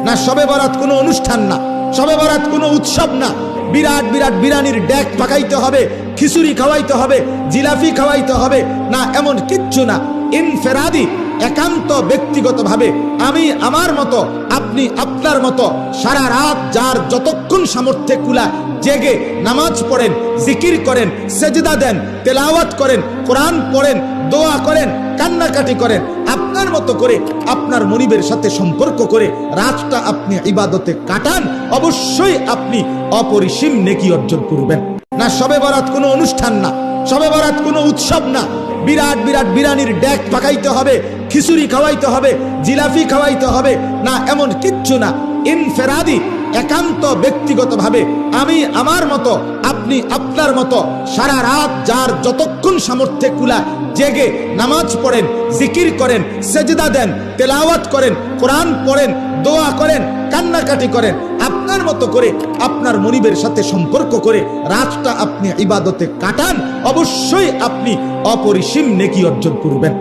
না শবে বরাত কোনো অনুষ্ঠান না, শবে বরাত কোনো উৎসব না। বিরাট বিরাট বিরানির ডেক পাকাইতে হবে, খিচুড়ি খাওয়াইতে হবে, জিলাপি খাওয়াইতে হবে না, এমন কিচ্ছু না। ইনফেরাদি, একান্ত ব্যক্তিগতভাবে আমি আমার মতো, আপনি আপনার মতো সারা রাত যার যতক্ষণ সামর্থ্যে কুলা জেগে নামাজ পড়েন, জিকির করেন, সেজদা দেন, তেলাওয়াত করেন, কোরআন পড়েন, দোয়া করেন, কান্নাকাটি করেন, আপনার মতো করে আপনার মনিবের সাথে সম্পর্ক করে রাতটা আপনি ইবাদতে কাটান, অবশ্যই আপনি অপরিসীম নেকি অর্জন করবেন। না শবে বরাত কোনো অনুষ্ঠান না, শবে বরাত কোনো উৎসব না। বিরাট বিরাট বিরানির ডেক পাকাইতে হবে, খিচুড়ি খাওয়াইতে হবে, জিলাপি খাওয়াইতে হবে না, এমন কিচ্ছু না। ইনফেরাদি, একান্ত ব্যক্তিগতভাবে আমি আমার মতো, আপনি আপনার মতো সারা রাত যার যতক্ষণ সামর্থ্যে কুলা জেগে নামাজ পড়েন, জিকির করেন, সেজদা দেন, তেলাওয়াত করেন, কোরআন পড়েন, দোয়া করেন, কান্নাকাটি করেন, আপনার মতো করে আপনার মনিবের সাথে সম্পর্ক করে রাতটা আপনি ইবাদতে কাটান, অবশ্যই আপনি অপরিসীম নেকি অর্জন করবেন।